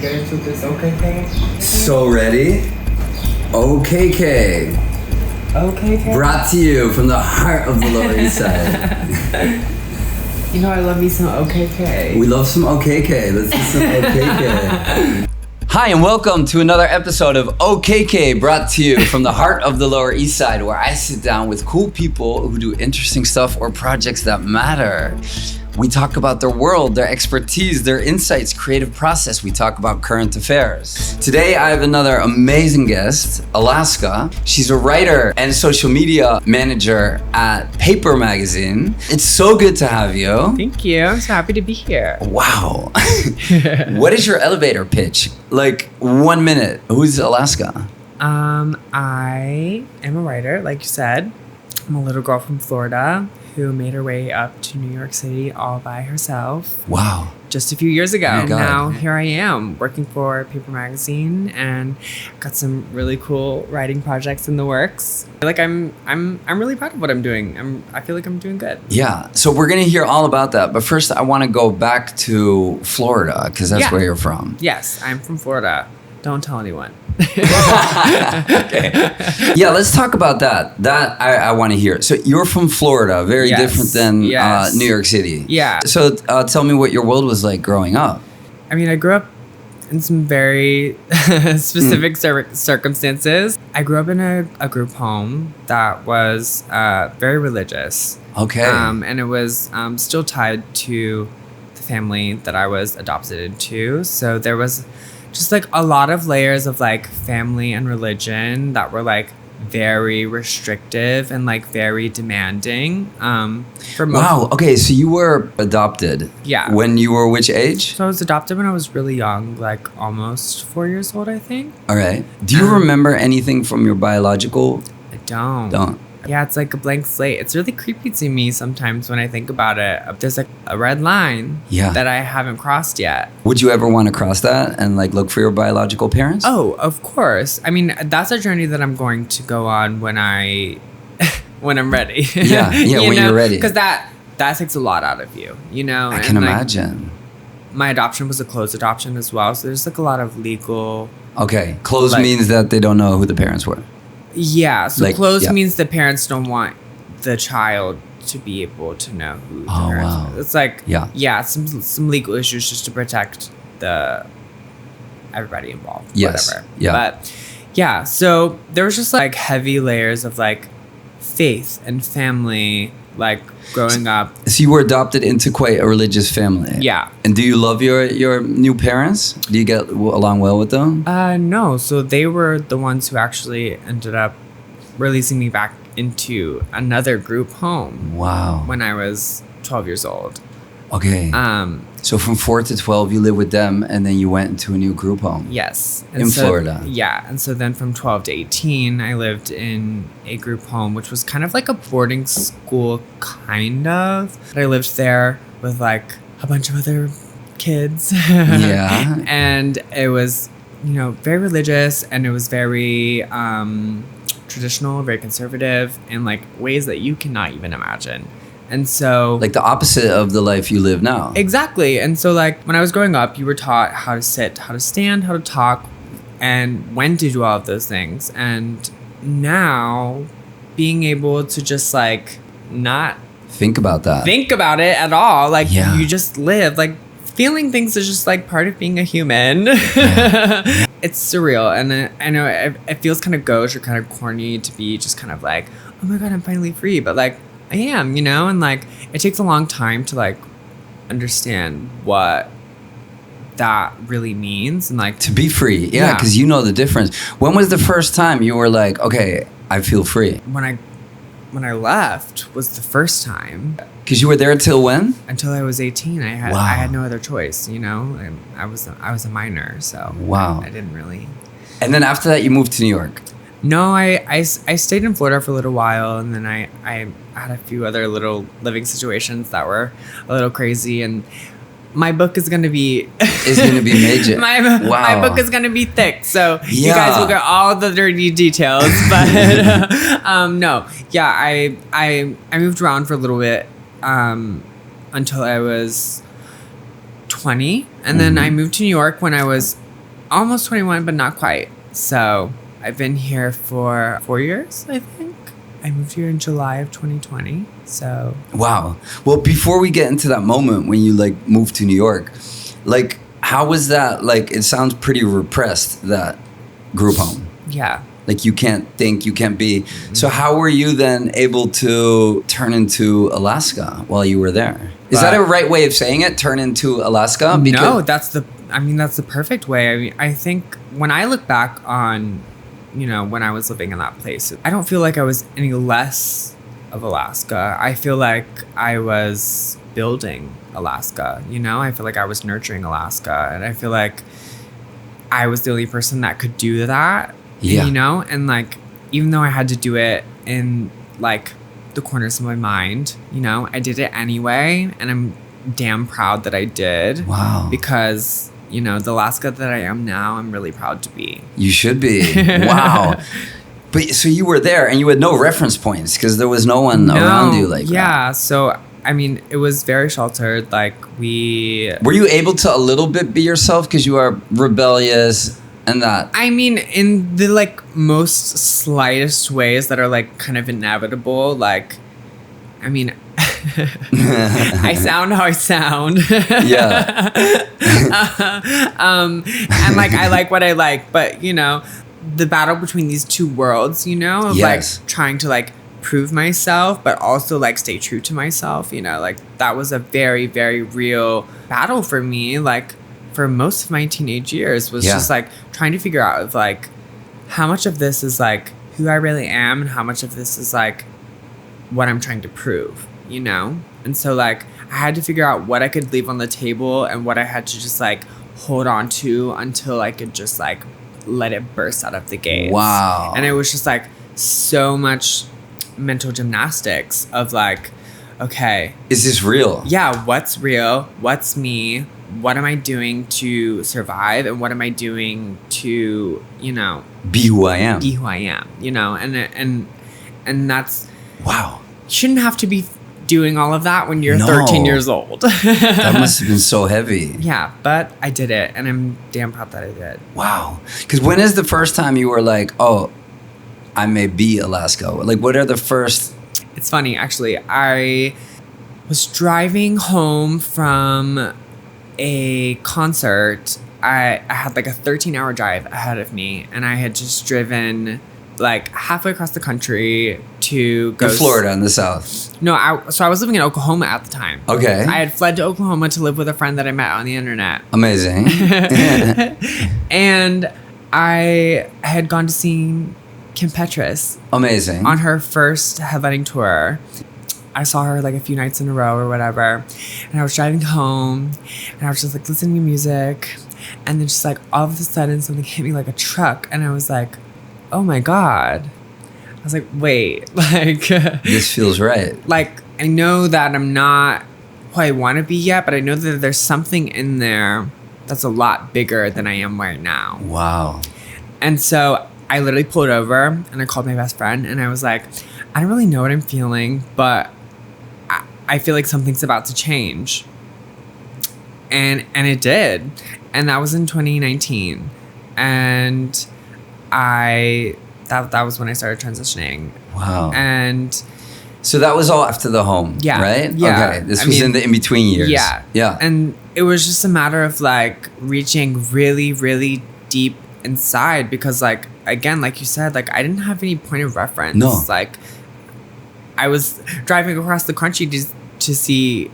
get into this OCyCy? So ready? OCyCy. OCyCy? Brought to you from the heart of the Lower East Side. You know I love me some OCyCy. We love some OCyCy. Let's do some OCyCy. Hi and welcome to another episode of OCyCy, brought to you from the heart of the Lower East Side, where I sit down with cool people who do interesting stuff or projects that matter. We talk about their world, their expertise, their insights, creative process. We talk about current affairs. Today, I have another amazing guest, Alaska. She's a writer and social media manager at Paper Magazine. It's so good to have you. Thank you. I'm so happy to be here. Wow. What is your elevator pitch? Like 1 minute. Who's Alaska? I am a writer, like you said. I'm a little girl from Florida who made her way up to New York City all by herself. Wow. Just a few years ago. Oh my God. Now here I am working for Paper Magazine and got some really cool writing projects in the works. Like I'm really proud of what I'm doing. I feel like I'm doing good. Yeah. So we're gonna hear all about that. But first I wanna go back to Florida because that's where you're from. Yes, I'm from Florida. Don't tell anyone. Okay. Yeah, let's talk about that. That I want to hear. So you're from Florida, very different than New York City. Yeah. So tell me what your world was like growing up. I mean, I grew up in some very specific circumstances. I grew up in a group home that was very religious. Okay. And it was still tied to the family that I was adopted into. So there was just like a lot of layers of like family and religion that were like very restrictive and like very demanding. Wow. Okay. So you were adopted. Yeah. When you were which age? So I was adopted when I was really young, like almost 4 years old, I think. All right. Do you remember anything from your biological? I don't. Don't. Yeah, it's like a blank slate. It's really creepy to me sometimes when I think about it. There's like a red line that I haven't crossed yet. Would you ever want to cross that and like look for your biological parents? Oh, of course. I mean, that's a journey that I'm going to go on when when I'm ready. Yeah, when you're ready. Because that takes a lot out of you, you know? I can imagine. My adoption was a closed adoption as well. So there's like a lot of legal... Okay, closed means that they don't know who the parents were. Yeah, so closed means the parents don't want the child to be able to know who the parents were. It's like, some legal issues just to protect everybody involved, whatever. Yeah. But yeah, so there was just like heavy layers of like faith and family, like growing up. So you were adopted into quite a religious family. Yeah. And do you love your new parents? Do you get along well with them? No. So they were the ones who actually ended up releasing me back into another group home. Wow. When I was 12 years old. Okay. So from 4 to 12, you lived with them, and then you went into a new group home. Yes. In Florida. Yeah. And so then from 12 to 18, I lived in a group home, which was kind of like a boarding school, kind of. I lived there with like a bunch of other kids. Yeah. And it was, you know, very religious, and it was very traditional, very conservative, in like ways that you cannot even imagine. And so... like the opposite of the life you live now. Exactly. And so like when I was growing up, you were taught how to sit, how to stand, how to talk, and when to do all of those things. And now being able to just like not... think about it at all. Like you just live. Like feeling things is just like part of being a human. Yeah. It's surreal. And I know it feels kind of gauche or kind of corny to be just kind of like, oh my God, I'm finally free. But like, I am, you know, and like it takes a long time to like understand what that really means and like to be free. Yeah, because you know the difference. When was the first time you were like, okay, I feel free? When I left was the first time. Because you were there till when? Until I was 18. I had no other choice, you know. I was a minor, so I didn't really. And then after that, you moved to New York. No, I stayed in Florida for a little while, and then I had a few other little living situations that were a little crazy, and my book is going to be... major. My book is going to be thick, so you guys will get all the dirty details, but no. Yeah, I moved around for a little bit until I was 20, and then I moved to New York when I was almost 21, but not quite. So I've been here for 4 years, I think. I moved here in July of 2020. So wow. Well, before we get into that moment when you like moved to New York, like how was that? Like it sounds pretty repressed, that group home. yeah. Like you can't think, you can't be. So how were you then able to turn into Alaska while you were there? Is that a right way of saying it? Turn into Alaska? No, that's the perfect way. I mean, I think when I look back on, when I was living in that place, I don't feel like I was any less of Alaska. I feel like I was building Alaska, I feel like I was nurturing Alaska, and I feel like I was the only person that could do that. Yeah. And like, even though I had to do it in like the corners of my mind, I did it anyway. And I'm damn proud that I did. Wow. Because, the Alaska that I am now, I'm really proud to be. You should be. Wow. But so you were there and you had no reference points because there was no one around you like that. Yeah. So, I mean, it was very sheltered. Like Were you able to a little bit be yourself because you are rebellious? And that, I mean, in the like most slightest ways that are like kind of inevitable, like, I mean, I sound how I sound. Yeah. And like, I like what I like, but the battle between these two worlds, of yes. like trying to like prove myself, but also like stay true to myself, like that was a very, very real battle for me. Like, for most of my teenage years was just like trying to figure out of like how much of this is like who I really am and how much of this is like what I'm trying to prove, And so like I had to figure out what I could leave on the table and what I had to just like hold on to until I could just like let it burst out of the gates. Wow. And it was just like so much mental gymnastics of like, okay, is this real? Yeah, what's real? What's me? What am I doing to survive? And what am I doing to, be who I am? Be who I am, and that's, wow. You shouldn't have to be doing all of that when you're 13 years old. That must have been so heavy. Yeah, but I did it, and I'm damn proud that I did. Wow. Because when is the first time you were like, oh, I may be Alaska? Like, what are the first... It's funny, actually. I was driving home from a concert. I had like a 13-hour drive ahead of me, and I had just driven like halfway across the country to go... In Florida in the South? No, I was living in Oklahoma at the time. Okay. I had fled to Oklahoma to live with a friend that I met on the internet. Amazing. And I had gone to see Kim Petras. Amazing. On her first headlining tour. I saw her like a few nights in a row or whatever. And I was driving home and I was just like listening to music. And then just like all of a sudden something hit me like a truck. And I was like, oh my God. I was like, wait, like... this feels right. Like, I know that I'm not who I want to be yet, but I know that there's something in there that's a lot bigger than I am right now. Wow. And so I literally pulled over and I called my best friend and I was like, I don't really know what I'm feeling, but I feel like something's about to change. And it did. And that was in 2019. And that was when I started transitioning. Wow. And so that was all after the home, right? Yeah. Okay. This was in the in-between years. Yeah. Yeah. And it was just a matter of like reaching really, really deep inside because like, again, like you said, like I didn't have any point of reference. No. Like I was driving across the country to see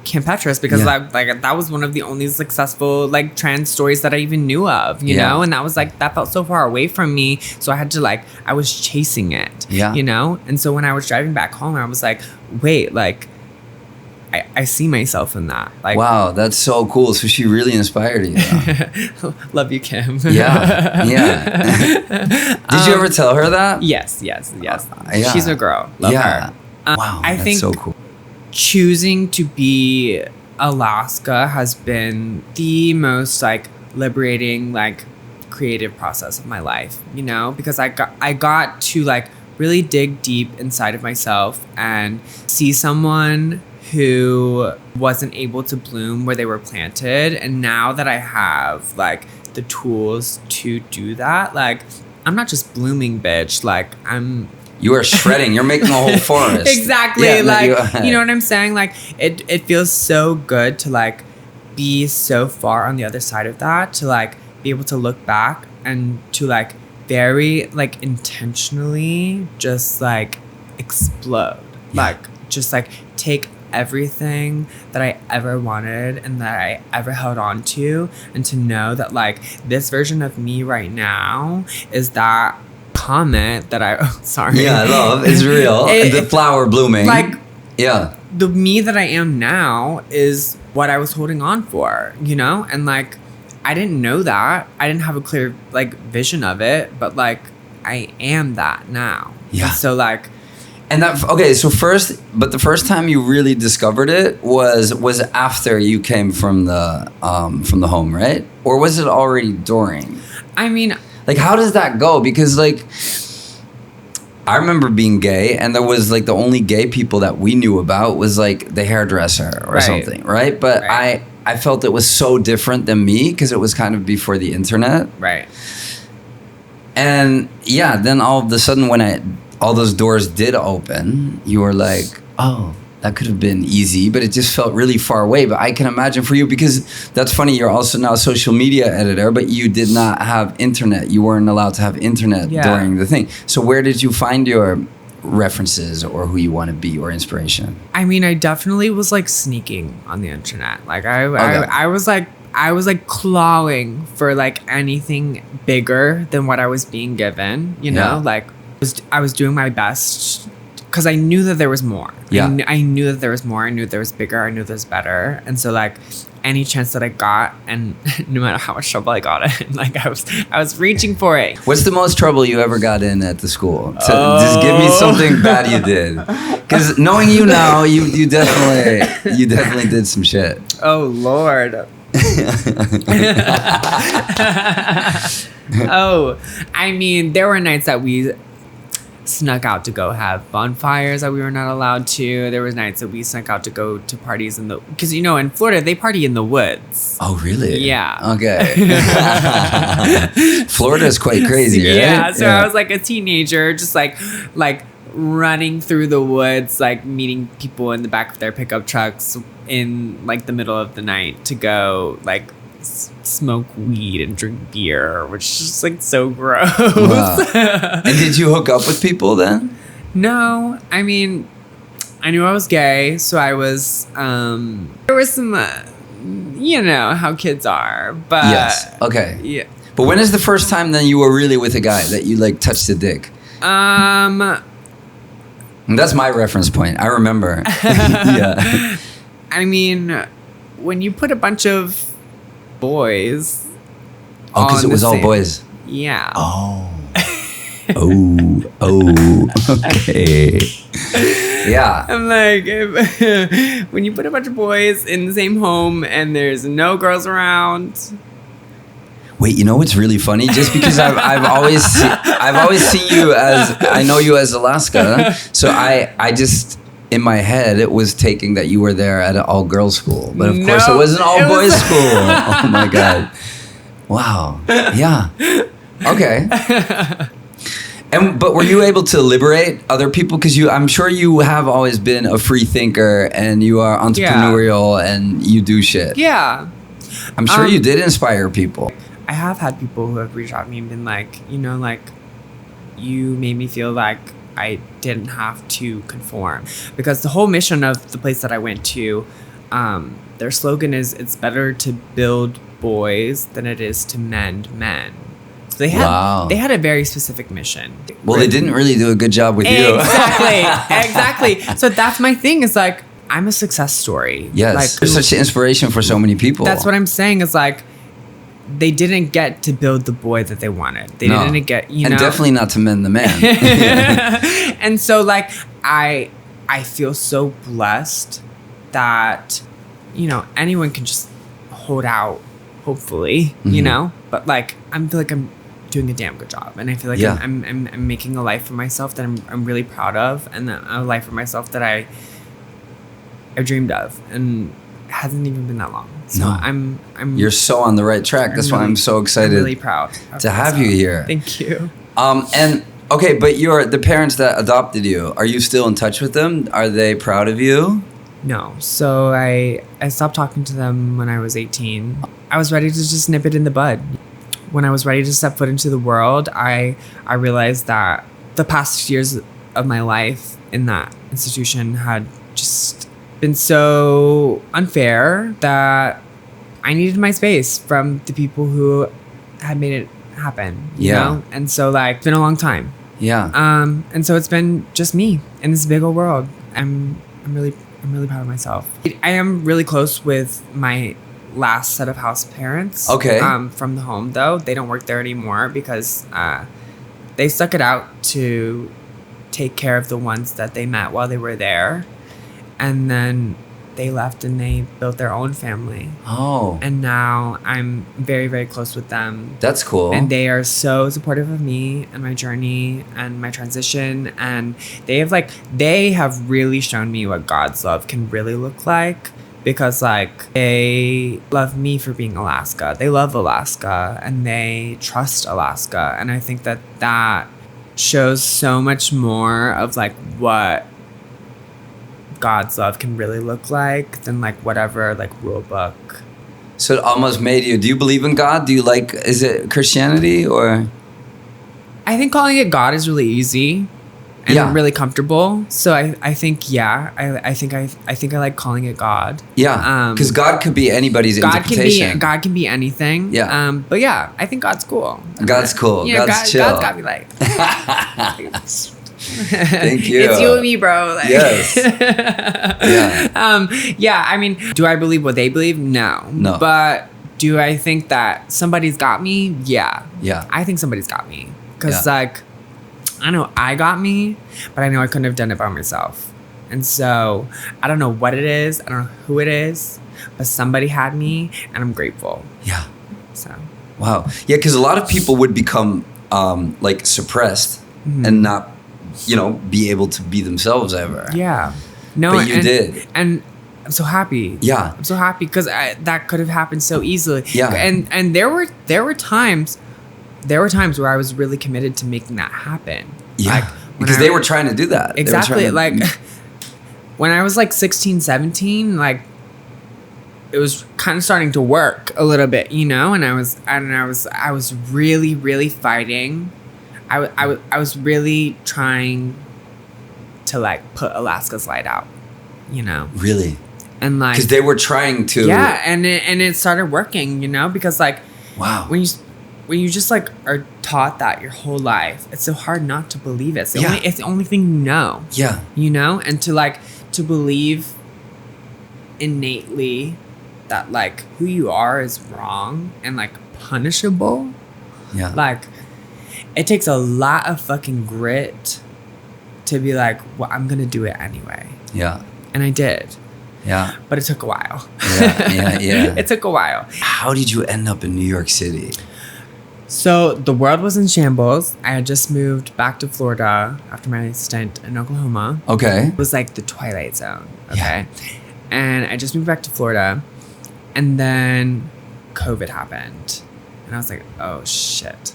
Kim Petras because that was one of the only successful like trans stories that I even knew of, you know? And that was like, that felt so far away from me. So I had to like, I was chasing it, you know? And so when I was driving back home, I was like, wait, like I see myself in that. Like, wow, that's so cool. So she really inspired you. Love you, Kim. Yeah. Did you ever tell her that? Yes. She's a girl. Love her. Wow, I think so cool. Choosing to be Alaska has been the most like liberating, like creative process of my life, you know, because I got to like really dig deep inside of myself and see someone who wasn't able to bloom where they were planted. And now that I have like the tools to do that. Like, I'm not just blooming, bitch. Like, You are shredding. You're making a whole forest. Exactly. Yeah, like, you know what I'm saying? Like, it feels so good to, like, be so far on the other side of that, to, like, be able to look back and to, like, very, like, intentionally just, like, explode. Yeah. Like, just, like, take everything that I ever wanted and that I ever held on to, and to know that, like, this version of me right now is that comment that sorry. Yeah, I love. It's real. The flower blooming. Like, yeah. The me that I am now is what I was holding on for, you know? And, like, I didn't know that. I didn't have a clear, like, vision of it, but, like, I am that now. Yeah. And so, like, and that, okay, so the first time you really discovered it was after you came from the home, right? Or was it already during? I mean, like, how does that go? Because, like, I remember being gay, and there was, like, the only gay people that we knew about was, like, the hairdresser or something, right? But I felt it was so different than me because it was kind of before the internet. Right. And, yeah, then all of a sudden when all those doors did open, you were like, oh, that could have been easy, but it just felt really far away. But I can imagine for you, because that's funny, you're also now a social media editor, but you did not have internet. You weren't allowed to have internet during the thing. So where did you find your references or who you want to be or inspiration? I mean, I definitely was, like, sneaking on the internet. Like, I was like clawing for, like, anything bigger than what I was being given, you know? Like, I was doing my best because I knew that there was more. Yeah. I knew that there was more. I knew there was bigger. I knew there was better. And so, like, any chance that I got, and no matter how much trouble I got in, like, I was reaching for it. What's the most trouble you ever got in at the school? Just give me something bad you did. Because knowing you now, you definitely did some shit. Oh, Lord. Oh, I mean, there were nights that we snuck out to go have bonfires that we were not allowed to. There was nights that we snuck out to go to parties because, you know, in Florida they party in the woods. Oh, really? Yeah. Okay. Florida is quite crazy, right? Yeah. So I was like a teenager, just like running through the woods, like meeting people in the back of their pickup trucks in, like, the middle of the night to go, like, smoke weed and drink beer, which is just, like, so gross. Wow. And did you hook up with people then? No, I mean, I knew I was gay, so I was, there was some, you know how kids are, but. Yes, okay. Yeah. But when is the first time then you were really with a guy that you, like, touched a dick? And that's my reference point. I remember. Yeah. I mean, when you put a bunch of boys. Oh, because it was all boys. Yeah. Oh. Okay. Yeah. I'm like, when you put a bunch of boys in the same home and there's no girls around. Wait, you know what's really funny? Just because I've always seen you as, I know you as Alaska, so I just, in my head, it was taking that you were there at an all-girls school. But of course, it was an all-boys school. Oh, my God. Wow. Yeah. Okay. But were you able to liberate other people? Because I'm sure you have always been a free thinker, and you are entrepreneurial, and you do shit. Yeah. I'm sure you did inspire people. I have had people who have reached out to me and been like, you know, like, you made me feel like I didn't have to conform, because the whole mission of the place that I went to, their slogan is, it's better to build boys than it is to mend men. So they had a very specific mission. Well, they didn't really do a good job with you. Exactly. So that's my thing, is like, I'm a success story. Yes, like, you're such an inspiration for so many people. That's what I'm saying, is like, they didn't get to build the boy that they wanted. They didn't get, you know. And definitely not to mend the man. And so, like, I feel so blessed that, you know, anyone can just hold out, hopefully, you know. But, like, I feel like I'm doing a damn good job, and I feel like I'm making a life for myself that I'm really proud of, and a life for myself that I dreamed of, and it hasn't even been that long. So I'm You're so on the right track. That's why I'm so excited. I'm really proud to have you here. Thank you. And okay, but the parents that adopted you, are you still in touch with them? Are they proud of you? No. So I stopped talking to them when I was 18. I was ready to just nip it in the bud. When I was ready to step foot into the world, I realized that the past years of my life in that institution had just been so unfair that I needed my space from the people who had made it happen. You know? And so like it's been a long time. Yeah. And so it's been just me in this big old world. I'm really proud of myself. I am really close with my last set of house parents. Okay. From the home though. They don't work there anymore because they stuck it out to take care of the ones that they met while they were there. And then they left and they built their own family. Oh. And now I'm very, very close with them. That's cool. And they are so supportive of me and my journey and my transition. And they have really shown me what God's love can really look like. Because like they love me for being Alaska. They love Alaska and they trust Alaska. And I think that shows so much more of like what God's love can really look like than like whatever like rule book. So it almost made you. Do you believe in God? Is it Christianity or? I think calling it God is really easy and really comfortable. So I think I think I like calling it God. Yeah. Because God could be anybody's interpretation. God can be anything. Yeah. But yeah, I think God's cool. God's cool. You know, God's chill. God's got me like. Thank you. It's you and me, bro. Like, yes. Yeah. I mean, do I believe what they believe? No. But do I think that somebody's got me? Yeah. Yeah. I think somebody's got me. Because like, I know I got me, but I know I couldn't have done it by myself. And so I don't know what it is. I don't know who it is, but somebody had me and I'm grateful. Yeah. So. Wow. Yeah. Because a lot of people would become like suppressed and not, be able to be themselves ever. Yeah. No, but you did. And I'm so happy. Yeah. I'm so happy because that could have happened so easily. Yeah. And there were times where I was really committed to making that happen. Yeah. Like, because they were trying to do that. Exactly. Like when I was like 16, 17, like it was kind of starting to work a little bit, and I was really, really fighting. I was really trying to like put Alaska's light out, Really? And like because they were trying to. Yeah, and it started working, because like wow, when you just like are taught that your whole life, it's so hard not to believe it. It's the only thing you know. Yeah. And to believe innately that like who you are is wrong and like punishable. Yeah. Like it takes a lot of fucking grit to be like, well, I'm gonna do it anyway. Yeah. And I did. Yeah. But it took a while. Yeah. It took a while. How did you end up in New York City? So the world was in shambles. I had just moved back to Florida after my stint in Oklahoma. Okay. It was like the Twilight Zone. Okay. Yeah. And I just moved back to Florida. And then COVID happened. And I was like, oh shit.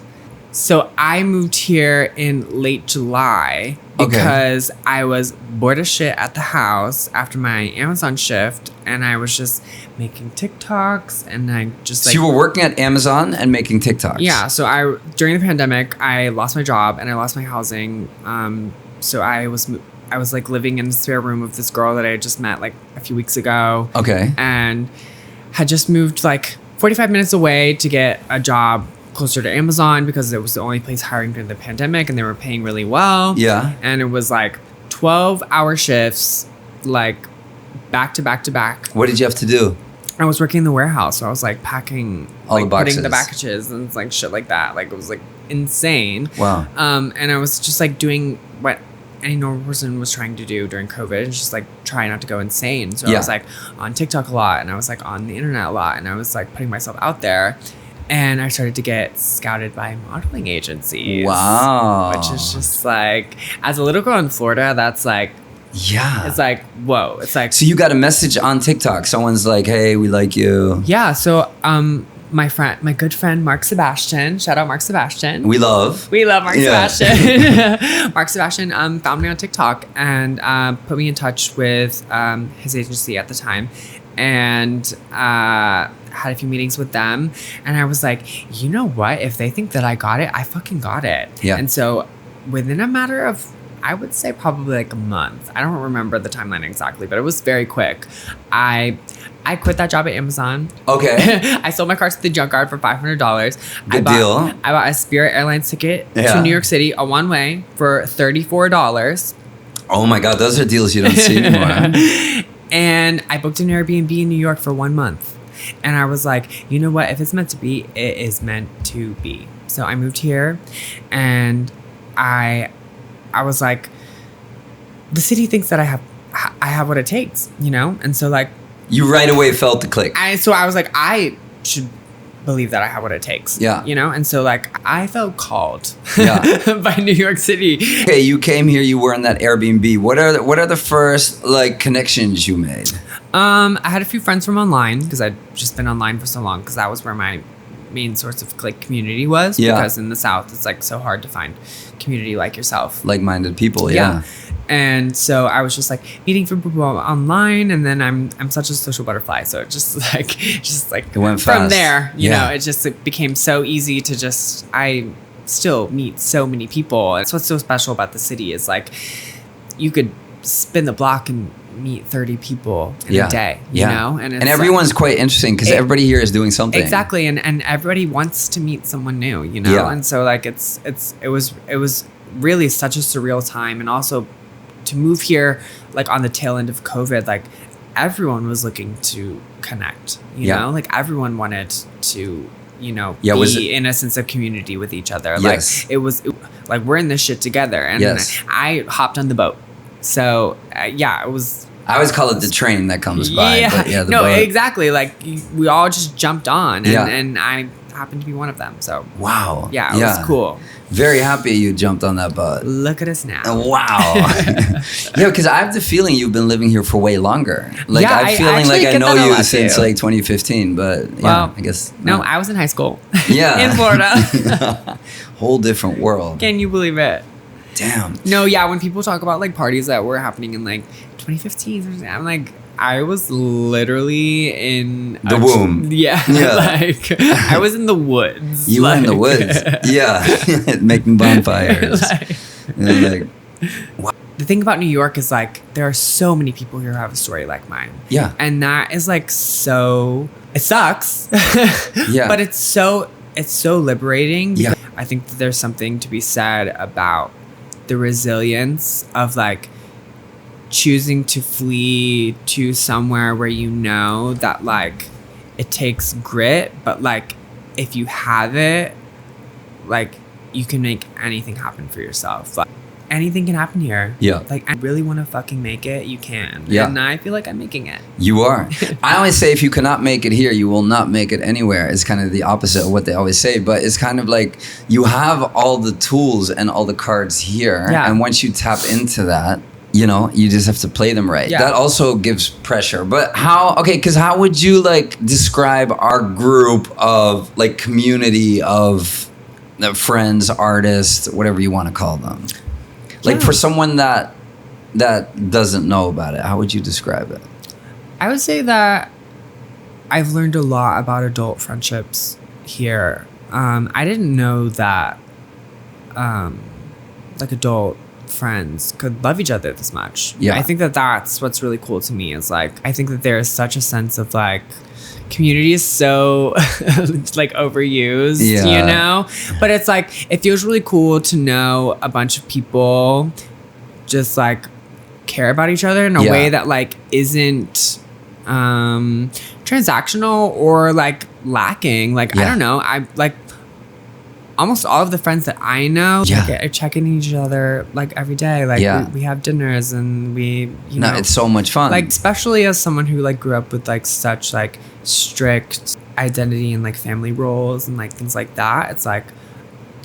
So I moved here in late July because I was bored as shit at the house after my Amazon shift, and I was just making TikToks, and I just So you were working at Amazon and making TikToks? Yeah. So during the pandemic, I lost my job and I lost my housing. So I was like living in the spare room of this girl that I had just met like a few weeks ago. Okay. And had just moved like 45 minutes away to get a job closer to Amazon because it was the only place hiring during the pandemic and they were paying really well. Yeah. And it was like 12-hour shifts, like back to back to back. What did you have to do? I was working in the warehouse, so I was like packing all the boxes. Putting the packages and like shit like that. Like it was like insane. Wow. And I was just like doing what any normal person was trying to do during COVID, and just like try not to go insane. So I was like on TikTok a lot, and I was like on the internet a lot, and I was like putting myself out there. And I started to get scouted by modeling agencies. Wow. Which is just like, as a little girl in Florida, that's like Yeah. It's like, whoa. It's like, so you got a message on TikTok. Someone's like, hey, we like you. yeah. So, my good friend, Mark Sebastian, shout out Mark Sebastian. We love Mark Sebastian. Mark Sebastian found me on TikTok and put me in touch with his agency at the time, and had a few meetings with them. And I was like, you know what? If they think that I got it, I fucking got it. Yeah. And so within a matter of, I would say probably like a month. I don't remember the timeline exactly, but it was very quick. I quit that job at Amazon. Okay. I sold my car to the junkyard for $500. Good deal. I bought a Spirit Airlines ticket to New York City, a one-way, for $34. Oh my God, those are deals you don't see anymore. And I booked an Airbnb in New York for 1 month. And I was like, you know what? If it's meant to be, it is meant to be. So I moved here, and I was like, the city thinks that I have what it takes, you know? And so like, you right away felt the click. So I was like, I should believe that I have what it takes. Yeah. You know? And so like, I felt called Yeah. by New York City. Okay, you came here, you were in that Airbnb. What are the first like connections you made? I had a few friends from online, because I'd just been online for so long, because that was where my main source of like community was. Yeah. Because in the South, it's like so hard to find community like yourself. Like-minded people, yeah. And so I was just like meeting for people online, and then I'm such a social butterfly, so it just like It went from fast. there, you Yeah. know, it became so easy to just, I still meet so many people. That's what's so special about the city, is like you could spin the block and meet 30 people in a day, you know? And everyone's quite interesting, because everybody here is doing something. Exactly. And everybody wants to meet someone new, you know? Yeah. And so like it was really such a surreal time. And also to move here, like on the tail end of COVID, like everyone was looking to connect, you know? Like everyone wanted to, you know, be in a sense of community with each other. Yes. Like it was like, we're in this shit together. And I hopped on the boat. So it was. I always call it the train that comes by. Yeah, but the no, boat. Exactly. Like we all just jumped on, and I happened to be one of them. So wow, yeah, it was cool. Very happy you jumped on that boat. Look at us now. Wow. Yeah, because I have the feeling you've been living here for way longer. Like I'm feeling like I know you since like 2015, but yeah, I guess no. I was in high school. Yeah, in Florida. Whole different world. Can you believe it? Damn. No, yeah. When people talk about like parties that were happening in like 2015, I'm like, I was literally in the womb. Yeah. Like I was in the woods. You were in the woods. Yeah. Making bonfires. Wow. The thing about New York is like there are so many people here who have a story like mine. Yeah. And that is like so, it sucks. Yeah. But it's so liberating. Yeah. I think that there's something to be said about the resilience of like choosing to flee to somewhere where you know that like it takes grit, but like if you have it, like you can make anything happen for yourself. Like anything can happen here. Yeah. Like I really want to fucking make it, you can. Yeah. And I feel like I'm making it. You are. I always say if you cannot make it here, you will not make it anywhere. It's kind of the opposite of what they always say, but it's kind of like you have all the tools and all the cards here. Yeah. And once you tap into that, you know, you just have to play them right. Yeah. That also gives pressure. But because how would you like describe our group of like community of friends, artists, whatever you want to call them? Like for someone that doesn't know about it, how would you describe it? I would say that I've learned a lot about adult friendships here. I didn't know that like adult friends could love each other this much. Yeah. I think that that's what's really cool to me is like, I think that there is such a sense of like, community is so like overused, you know? But it's like, it feels really cool to know a bunch of people just like care about each other in a way that like isn't transactional or like lacking. Like, I don't know. I like almost all of the friends that I know like, are checking each other like every day. Like we have dinners and we, you know, it's so much fun. Like, especially as someone who like grew up with like such like strict identity and like family roles and like things like that. It's like,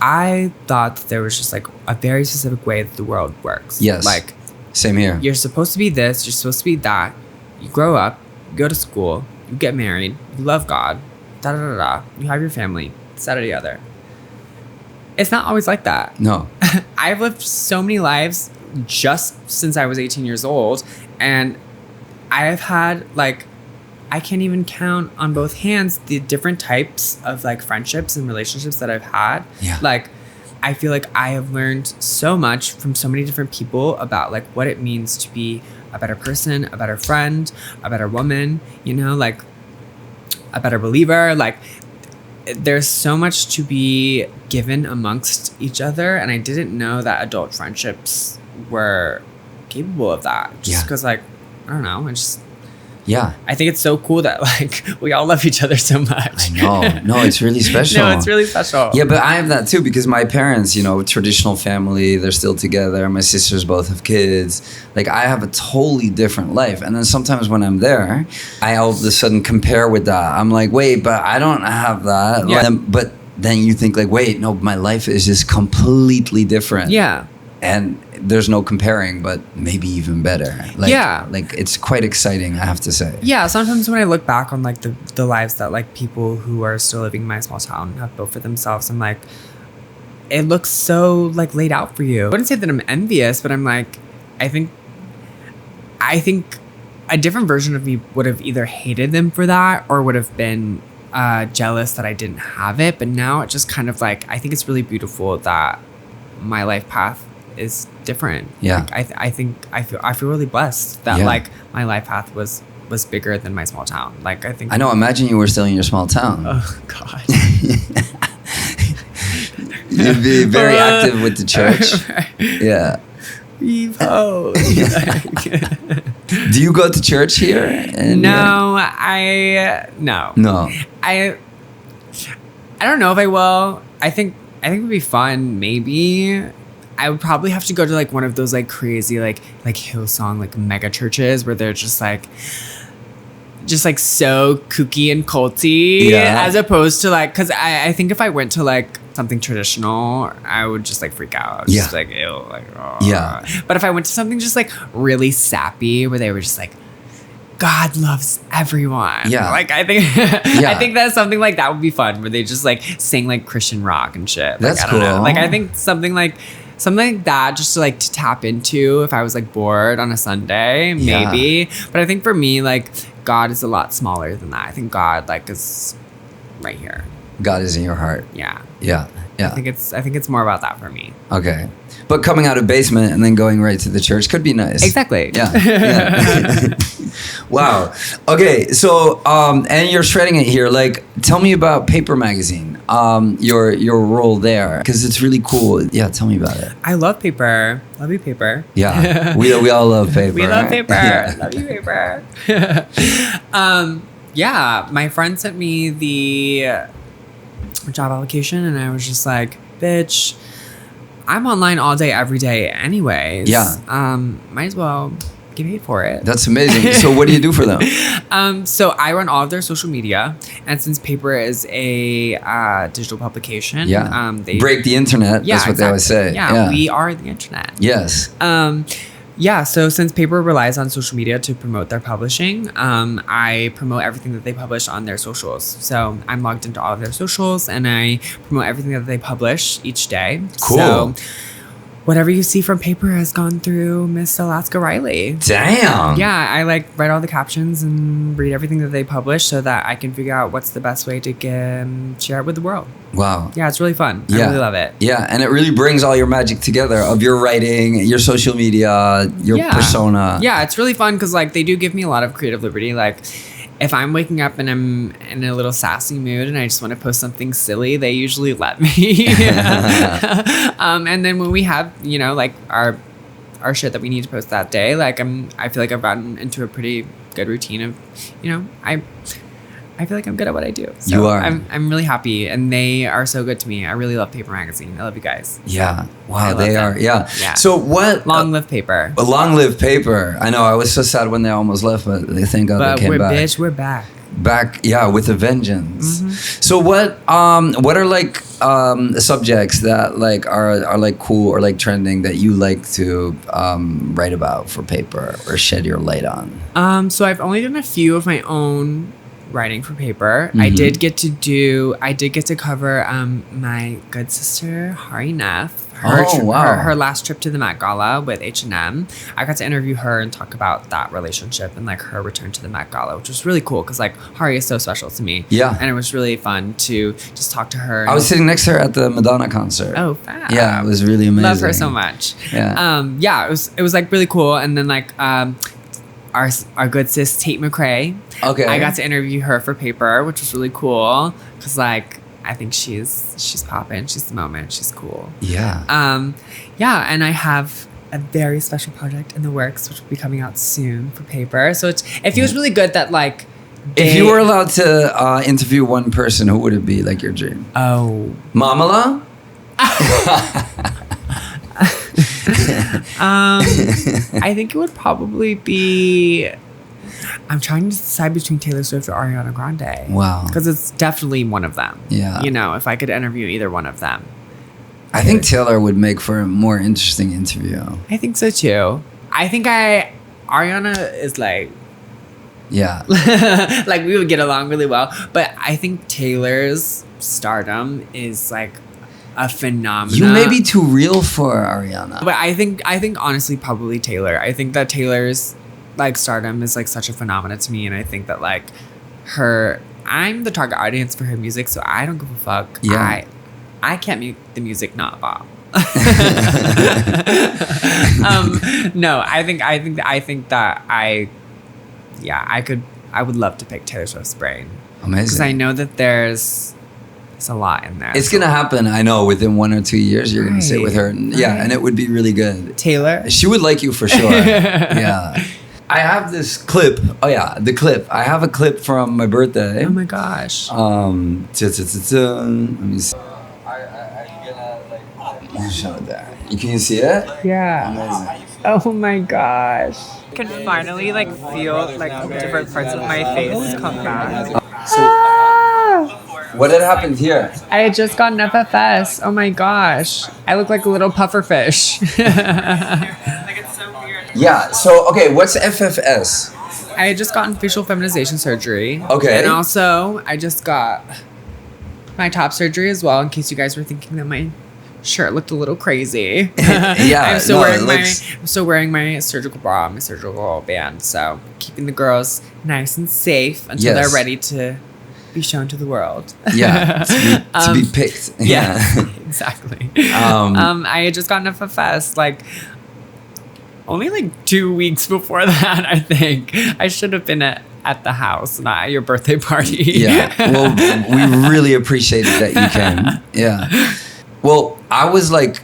I thought that there was just like a very specific way that the world works. Yes. Like Same here. You're supposed to be this, you're supposed to be that. You grow up, you go to school, you get married, you love God, da da da da. You have your family, this, that, or the other. It's not always like that. No. I've lived so many lives just since I was 18 years old, and I've had like, I can't even count on both hands the different types of like friendships and relationships that I've had. Yeah. Like, I feel like I have learned so much from so many different people about like what it means to be a better person, a better friend, a better woman, you know, like a better believer. Like, there's so much to be given amongst each other, and I didn't know that adult friendships were capable of that. Just because, like, I don't know, I think it's so cool that like we all love each other so much. I know. No, it's really special. No, it's really special. Yeah, but I have that too because my parents, you know, traditional family, they're still together. My sisters both have kids. Like, I have a totally different life. And then sometimes when I'm there, I all of a sudden compare with that. I'm like, wait, but I don't have that. Yeah. But then you think like, wait, no, my life is just completely different. Yeah. And there's no comparing, but maybe even better. Like, it's quite exciting, I have to say. Yeah, sometimes when I look back on like the lives that like people who are still living in my small town have built for themselves, I'm like, it looks so like laid out for you. I wouldn't say that I'm envious, but I'm like, I think a different version of me would have either hated them for that or would have been jealous that I didn't have it. But now it just kind of like, I think it's really beautiful that my life path is different. Yeah. Like, I feel really blessed that like my life path was bigger than my small town. Like, I think. I know. Imagine you were still in your small town. Oh God. You'd be very active with the church. Yeah. ep5. Do you go to church here? No. I don't know if I will. I think it would be fun. Maybe I would probably have to go to like one of those like crazy like Hillsong like mega churches where they're just like so kooky and culty, as opposed to like, because I think if I went to like something traditional, I would just like freak out. Just like, ew, like, oh. Yeah. But if I went to something just like really sappy where they were just like, God loves everyone. Yeah. Like, I think I think that something like that would be fun, where they just like sing like Christian rock and shit. Like, that's I don't know. cool. Like, I think something like that, just to tap into if I was like bored on a Sunday, maybe. But I think for me, like, God is a lot smaller than that. I think God like is right here. God is in your heart. Yeah. Yeah. Yeah. I think it's more about that for me. Okay. But coming out of basement and then going right to the church could be nice. Exactly. Yeah. Wow. Okay. So, and you're shredding it here. Like, tell me about Paper Magazine. Your role there, because it's really cool. Yeah. Tell me about it. I love paper. Love you, paper. Yeah. We all love paper. We love paper. Love you, paper. Yeah. My friend sent me the job application, and I was just like, bitch, I'm online all day, every day anyways. Yeah. Might as well get paid for it. That's amazing. So what do you do for them? So I run all of their social media, and since paper is a digital publication, they break the internet. That's what they always say. Yeah, we are the internet. Yes. Yeah, so since paper relies on social media to promote their publishing, I promote everything that they publish on their socials. So I'm logged into all of their socials, and I promote everything that they publish each day. Cool. So whatever you see from paper has gone through Miss Alaska Riley. Damn. Yeah, I like write all the captions and read everything that they publish so that I can figure out what's the best way to share it with the world. Wow. Yeah, it's really fun. I really love it. Yeah, and it really brings all your magic together of your writing, your social media, your persona. Yeah, it's really fun because like they do give me a lot of creative liberty. Like, if I'm waking up and I'm in a little sassy mood and I just want to post something silly, they usually let me. And then when we have, like our shit that we need to post that day, like I feel like I've gotten into a pretty good routine of, I feel like I'm good at what I do. So you are. I'm really happy, and they are so good to me. I really love Paper Magazine. I love you guys. Yeah. Wow, they are. Yeah. So what? Long live paper. Long live paper. I know. I was so sad when they almost left, but thank God they came back. We're back. back, with a vengeance. So what are like subjects that like are like cool or like trending that you like to write about for paper or shed your light on? So I've only done a few of my own writing for paper. I did get to cover my good sister Hari Neff. Her last trip to the Met Gala with H&M. I got to interview her and talk about that relationship and like her return to the Met Gala, which was really cool because like Hari is so special to me. Yeah. And it was really fun to just talk to her. I was sitting next to her at the Madonna concert. Oh, fab. Yeah, it was really amazing. Love her so much. Yeah. It was like really cool. And then like our good sis Tate McRae. Okay. I got to interview her for paper, which was really cool because like I think she's poppin'. She's the moment. She's cool. Yeah. And I have a very special project in the works, which will be coming out soon for paper. So it feels really good that like. If you were allowed to interview one person, who would it be? Like your dream? Oh, Mamala. I think it would probably be. I'm trying to decide between Taylor Swift or Ariana Grande. Wow. Because it's definitely one of them. Yeah. You know, if I could interview either one of them. I think Taylor would make for a more interesting interview. I think so too. I think Ariana is like. Yeah. Like we would get along really well. But I think Taylor's stardom is like a phenomenon. You may be too real for Ariana. But I think honestly probably Taylor. I think that Taylor's like stardom is like such a phenomenon to me, and I think that like I'm the target audience for her music, so I don't give a fuck. Yeah. I can't make the music not bop. No, I think that I would love to pick Taylor Swift's brain. Amazing. Because I know that there's a lot in there. It's gonna happen, I know, within 1 or 2 years you're gonna sit with her and and it would be really good. Taylor? She would like you for sure. Yeah. I have this clip. Oh yeah, the clip. I have a clip from my birthday. Oh my gosh. Let me see. Show it there. Can you see it? Yeah. Amazing. Oh my gosh. I can finally like feel like different parts of my face come back. What had happened here? I had just gotten FFS. Oh my gosh. I look like a little puffer fish. Yeah, so, okay, what's FFS? I had just gotten facial feminization surgery. Okay. And also, I just got my top surgery as well, in case you guys were thinking that my shirt looked a little crazy. Yeah, I'm still wearing my surgical bra, my surgical band, so keeping the girls nice and safe until they're ready to be shown to the world. Yeah, to be picked. Yeah, exactly. I had just gotten FFS, like, only like 2 weeks before that, I think. I should have been at the house, not at your birthday party. Yeah. Well, we really appreciated that you came. Yeah. Well, I was like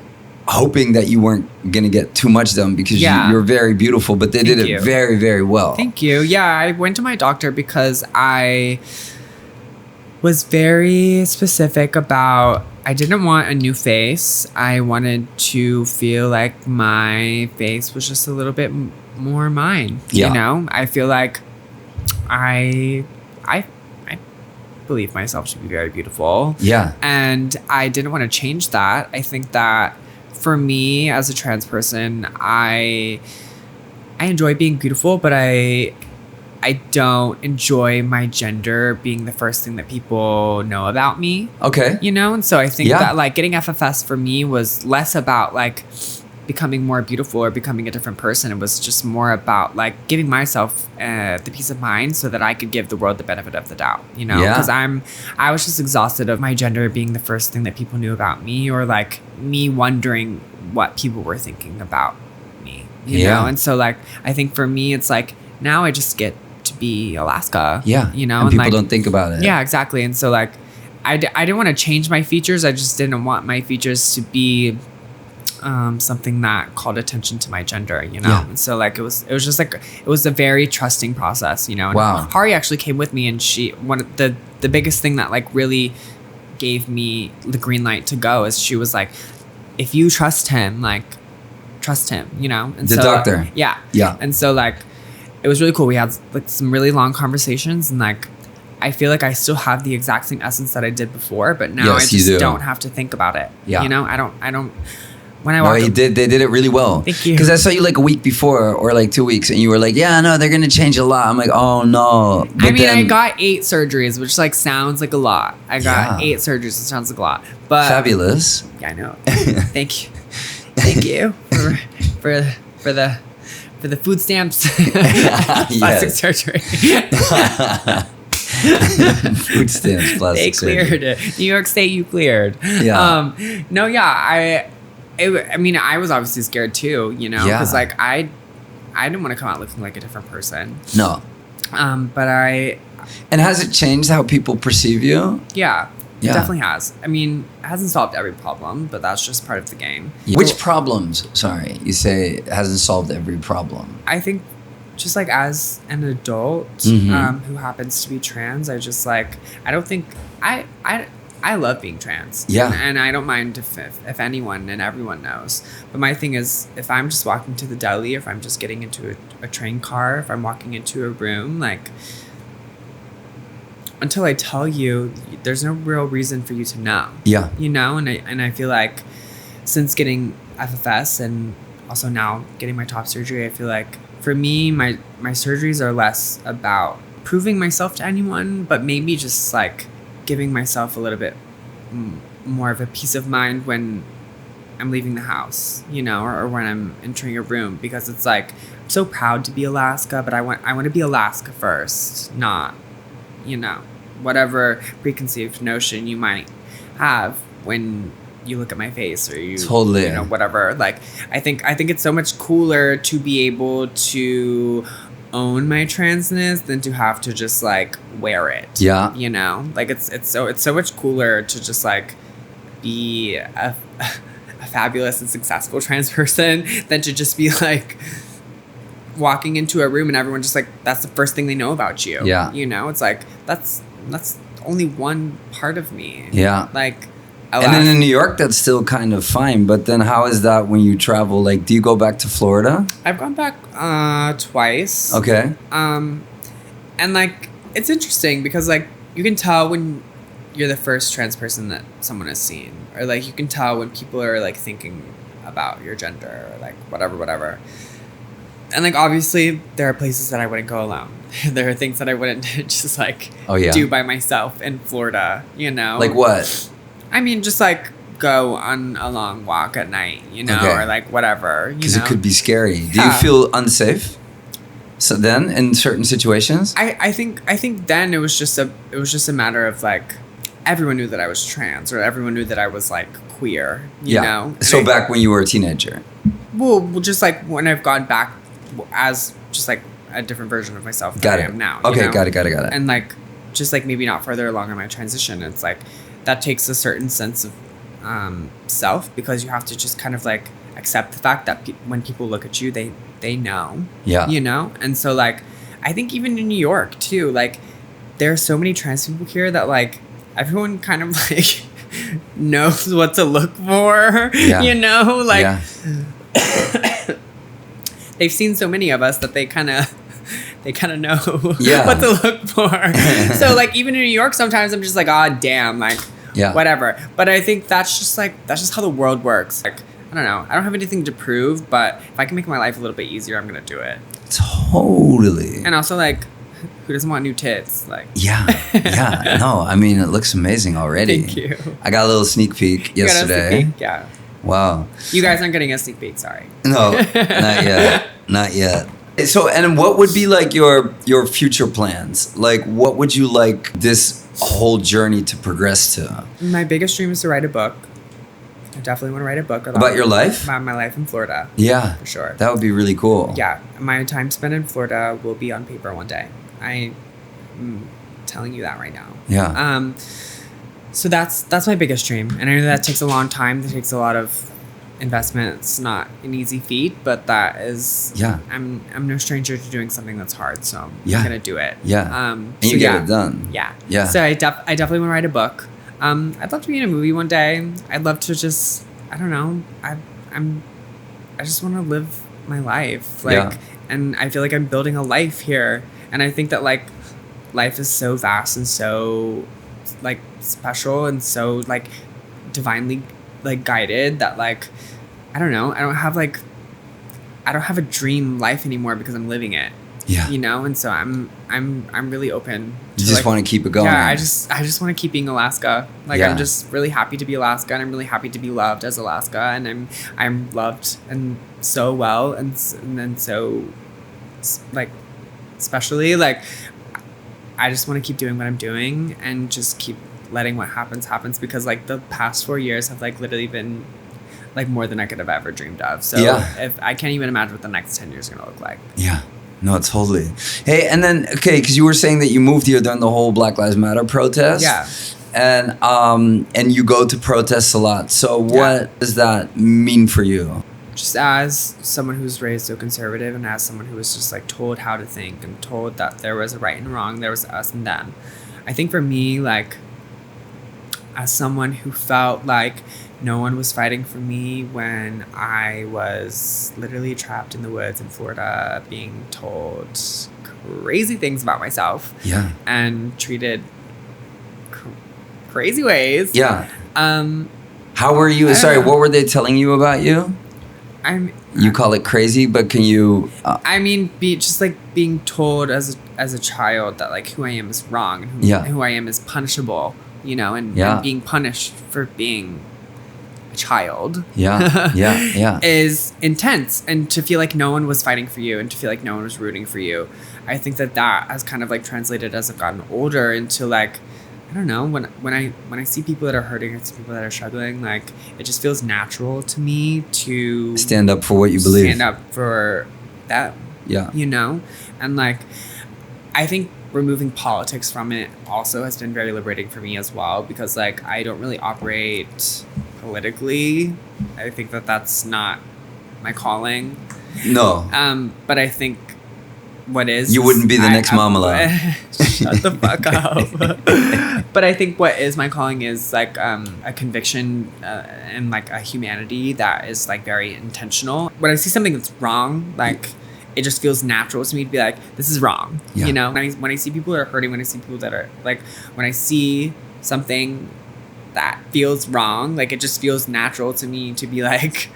hoping that you weren't going to get too much done because you're very beautiful, but they did it very, very well. Thank you. Yeah, I went to my doctor because I was very specific about I didn't want a new face. I wanted to feel like my face was just a little bit more mine. Yeah. You know, I feel like I believe myself to be very beautiful. Yeah. And I didn't want to change that. I think that for me as a trans person, I enjoy being beautiful, but I don't enjoy my gender being the first thing that people know about me. Okay. You know? And so I think that like getting FFS for me was less about like becoming more beautiful or becoming a different person. It was just more about like giving myself the peace of mind so that I could give the world the benefit of the doubt, you know? Because I was just exhausted of my gender being the first thing that people knew about me, or like me wondering what people were thinking about me, you know? And so like, I think for me, it's like, now I just get to be Alaska. Yeah. You know? And people like, don't think about it. Yeah, exactly. And so like, I didn't want to change my features. I just didn't want my features to be something that called attention to my gender, you know? And so like, it was just like, it was a very trusting process, you know? And Hari actually came with me, and one of the biggest thing that like really gave me the green light to go is she was like, if you trust him, like, trust him, you know? And the doctor. Yeah. And so like, it was really cool. We had like some really long conversations, and like I feel like I still have the exact same essence that I did before, but now Yes, I you just do. don't have to think about it. Yeah. You know, I don't. When I No, walk, they did it really well. Thank you. Because I saw you like a week before or like 2 weeks, and you were like, "Yeah, no, they're gonna change a lot." I'm like, "Oh no!" But I mean, then, I got 8 surgeries, which like sounds like a lot. I got Yeah. 8 surgeries, it sounds like a lot. But fabulous. yeah, I know. Thank you, thank you for the food stamps, plastic Yes. surgery. Food stamps, plastic They cleared surgery. it. New York State, you cleared. Yeah. No, yeah, I mean, I was obviously scared too, you know, Yeah. because like I didn't want to come out looking like a different person. No. But And has it changed how people perceive you? yeah, Yeah. it definitely has. I mean, it hasn't solved every problem, but that's just part of the game. Which problems? Sorry, you say it hasn't solved every problem. I think just like as an adult Mhm. who happens to be trans, I just like, I don't think, I love being trans. Yeah. And I don't mind if anyone and everyone knows. But my thing is, if I'm just walking to the deli, if I'm just getting into a train car, if I'm walking into a room, like, until I tell you, there's no real reason for you to know. Yeah. You know, and I feel like since getting FFS and also now getting my top surgery, I feel like for me, my surgeries are less about proving myself to anyone, but maybe just like giving myself a little bit more of a peace of mind when I'm leaving the house, you know, or when I'm entering a room, because it's like, I'm so proud to be Alaska, but I want to be Alaska first, not, you know, whatever preconceived notion you might have when you look at my face or you Totally. you know, whatever. Like, I think it's so much cooler to be able to own my transness than to have to just like wear it. Yeah. You know, like it's so much cooler to just like be a fabulous and successful trans person than to just be like walking into a room and everyone just like, that's the first thing they know about you. Yeah. You know, it's like, that's only one part of me. Yeah. Like, And then in New York, that's still kind of fine. But then how is that when you travel? Like, do you go back to Florida? I've gone back twice. Okay. And like, it's interesting because like, you can tell when you're the first trans person that someone has seen, or like you can tell when people are like thinking about your gender or like whatever. And like, obviously there are places that I wouldn't go alone. There are things that I wouldn't just like do by myself in Florida, you know? Like what? I mean, just like go on a long walk at night, you know, Okay. or like whatever. Because it could be scary. Do you Yeah. feel unsafe? So then, in certain situations? I think then it was just a matter of like, everyone knew that I was trans, or everyone knew that I was like queer, you know? So And back when you were a teenager. well, just like when I've gone back as just like a different version of myself that Got I it. am now. you Okay, know? got it. And like, just like maybe not further along in my transition, it's like that takes a certain sense of self, because you have to just kind of like accept the fact that when people look at you, they know. Yeah. You know? And so like, I think even in New York too, like there are so many trans people here that like everyone kind of like knows what to look for. Yeah. You know? Like Yeah. they've seen so many of us that they kind of know Yeah. what to look for. So like even in New York, sometimes I'm just like, oh damn, like Yeah. whatever. But I think that's just how the world works. Like, I don't know. I don't have anything to prove, but if I can make my life a little bit easier, I'm gonna do it. Totally. And also like, who doesn't want new tits? Like, Yeah. Yeah. No, I mean, it looks amazing already. thank you. I got a little sneak peek You got a yesterday. sneak peek? Yeah. Wow. You guys aren't getting a sneak peek. Sorry. No, not yet. Not yet. So, and what would be like your future plans? Like, what would you like this whole journey to progress to? My biggest dream is to write a book. I definitely want to write a book About your life? About my life in Florida. Yeah. For sure. That would be really cool. Yeah, my time spent in Florida will be on paper one day. I'm telling you that right now. Yeah. So that's my biggest dream, and I know that takes a long time. It takes a lot of investment. It's not an easy feat, but that is. Yeah. I'm no stranger to doing something that's hard, so I'm Yeah. gonna do it. Yeah. And so you get yeah. it done. Yeah. Yeah. So I definitely want to write a book. I'd love to be in a movie one day. I'd love to just, I don't know. I just want to live my life. Like, Yeah. and I feel like I'm building a life here. And I think that like life is so vast and so like special and so like divinely like guided that like I don't know, I don't have a dream life anymore because I'm living it. Yeah. You know, and so I'm really open to, you just want to keep it going. Yeah, I just want to keep being Alaska. Like Yeah. I'm just really happy to be Alaska, and I'm really happy to be loved as Alaska, and I'm loved and so well and then so like especially like I just want to keep doing what I'm doing and just keep letting what happens because like the past 4 years have like literally been like more than I could have ever dreamed of. So if I can't even imagine what the next 10 years are gonna look like. Yeah. No, totally. Hey, and then because you were saying that you moved here during the whole Black Lives Matter protest. Yeah. And you go to protests a lot. So what does that mean for you? Just as someone who's raised so conservative and as someone who was just like told how to think and told that there was a right and wrong, there was us and them. I think for me, like as someone who felt like no one was fighting for me when I was literally trapped in the woods in Florida being told crazy things about myself. Yeah. And treated crazy ways. Yeah. How were you? Sorry, what were they telling you about you? You call it crazy, but can you? I mean, just like being told as a child that like who I am is wrong and who I am is punishable, you know, and being punished for being a child. Yeah. Is intense, and to feel like no one was fighting for you and to feel like no one was rooting for you. I think that has kind of like translated as I've gotten older into like, I don't know, when I see people that are hurting, I see people that are struggling, like it just feels natural to me to stand up for what you believe. Stand up for that. Yeah. You know? And like I think removing politics from it also has been very liberating for me as well, because like I don't really operate politically. I think that that's not my calling. No. But I think what is you wouldn't be the next Mamala. Shut the fuck up. But I think what is my calling is like a conviction and like a humanity that is like very intentional. When I see something that's wrong, like it just feels natural to me to be like, this is wrong. You know, when I see people that are hurting, when I see people that are like, when I see something that feels wrong, like it just feels natural to me to be like,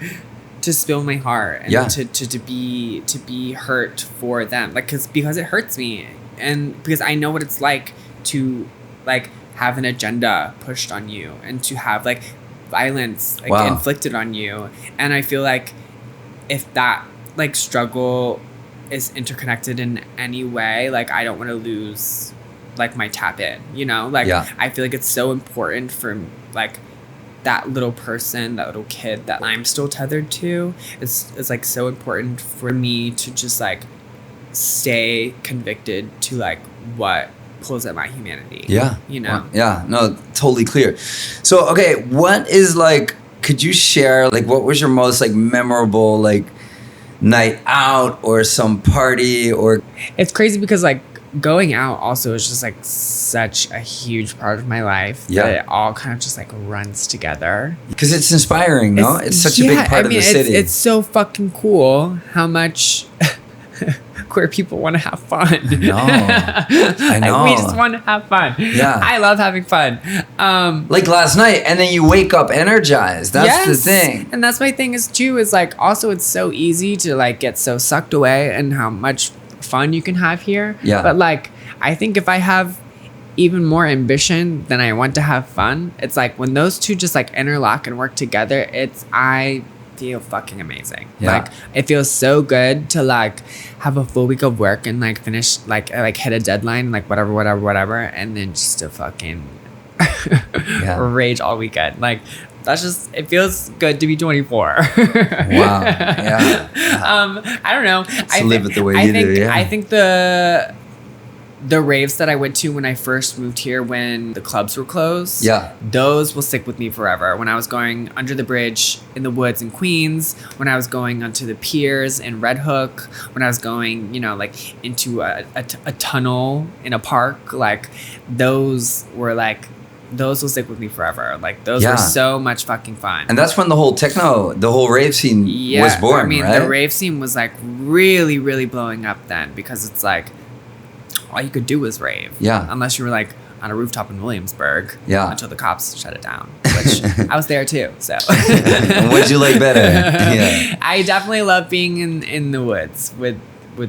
to spill my heart and to be hurt for them, like because it hurts me, and because I know what it's like to like have an agenda pushed on you and to have like violence like inflicted on you, and I feel like if that like struggle is interconnected in any way, like I don't want to lose like my tap in, you know, like I feel like it's so important for like that little person, that little kid that I'm still tethered to. It's like so important for me to just like stay convicted to like what pulls at my humanity. Yeah. You know? Yeah, no, totally clear. So, okay, what is like, could you share like what was your most like memorable like night out or some party or? It's crazy because like going out also is just like such a huge part of my life that it all kind of just like runs together. Because it's inspiring, no? It's such a big part of the city. It's so fucking cool how much queer people want to have fun. I know. Like, we just want to have fun. Yeah. I love having fun. Like last night, and then you wake up energized. That's the thing. And that's my thing is too, is like also it's so easy to like get so sucked away and how much fun you can have here. Yeah. But like I think if I have even more ambition than I want to have fun, it's like when those two just like interlock and work together, I feel fucking amazing. Like it feels so good to like have a full week of work and like finish like hit a deadline, like whatever, and then just to fucking rage all weekend. Like that's just, it feels good to be 24. Wow. Yeah. I don't know. To live it the way you do. Yeah. I think the raves that I went to when I first moved here, when the clubs were closed, those will stick with me forever. When I was going under the bridge in the woods in Queens, when I was going onto the piers in Red Hook, when I was going, you know, like into a tunnel in a park, like those will stick with me forever. Like those were so much fucking fun. And that's when the whole rave scene was born, I mean, right? the rave scene was like really, really blowing up then, because it's like all you could do was rave. Yeah. Unless you were like on a rooftop in Williamsburg. Yeah. Until the cops shut it down, which I was there too. So. What'd you like better? Yeah. I definitely love being in the woods with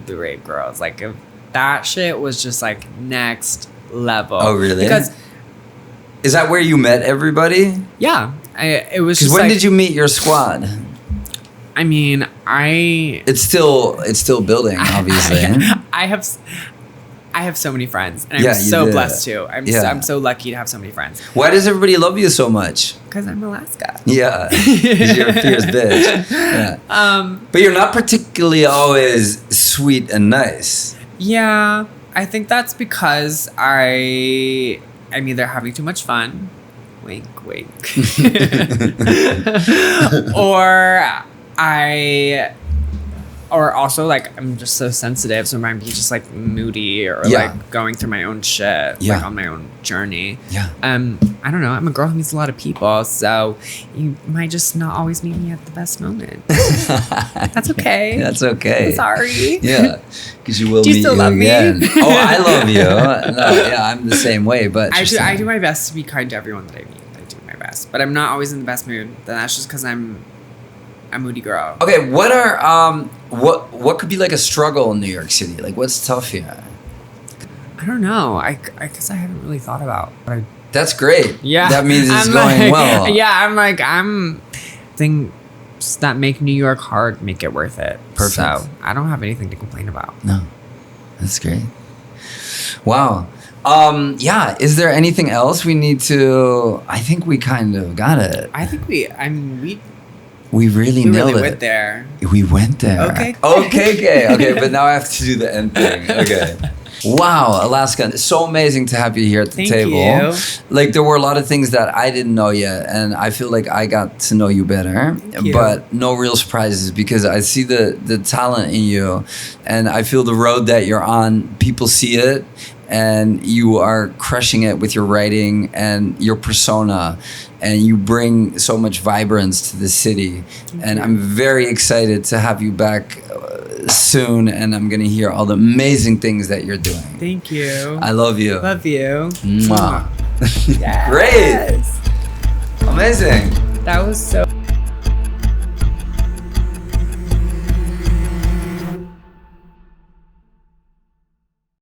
the rave girls. Like if that shit was just like next level. Oh really? Because is that where you met everybody? yeah, it was. Because just when like, did you meet your squad? I mean, It's still building, obviously. I have so many friends, and I'm Yeah, so you did. blessed too. I'm so lucky to have so many friends. Why does everybody love you so much? Because I'm Alaska. Yeah, because you're a fierce bitch. Yeah. But you're not particularly always sweet and nice. Yeah, I think that's because I'm either having too much fun, wink, wink, or also like I'm just so sensitive, so I might be just like moody or like going through my own shit, like on my own journey. Yeah. I don't know. I'm a girl who meets a lot of people, so you might just not always meet me at the best moment. That's okay. That's okay. I'm sorry. Yeah, because you will Do you meet still you love me? again. Oh, I love you. No, yeah, I'm the same way. But I do my best to be kind to everyone that I meet. I do my best, but I'm not always in the best mood. Then that's just because I'm a moody girl. Okay, what are what could be like a struggle in New York City? Like, what's tough here? I don't know. I guess I haven't really thought about. That's great. Yeah, that means it's I'm going like, well. Yeah, I'm things that make New York hard make it worth it. Perfect. So I don't have anything to complain about. No, that's great. Wow. Yeah. Is there anything else we need to? I think we kind of got it. I think we really nailed really it. went there. We went there. Okay. Okay, but now I have to do the end thing. Okay. Wow, Alaska. It's so amazing to have you here at the table. You. Like, there were a lot of things that I didn't know yet, and I feel like I got to know you better. Thank you. But no real surprises, because I see the talent in you, and I feel the road that you're on, people see it, and you are crushing it with your writing and your persona, and you bring so much vibrance to the city. And I'm very excited to have you back soon, and I'm gonna hear all the amazing things that you're doing. Thank you. I love you. Love you. Mwah. Yes. Great. Amazing. That was so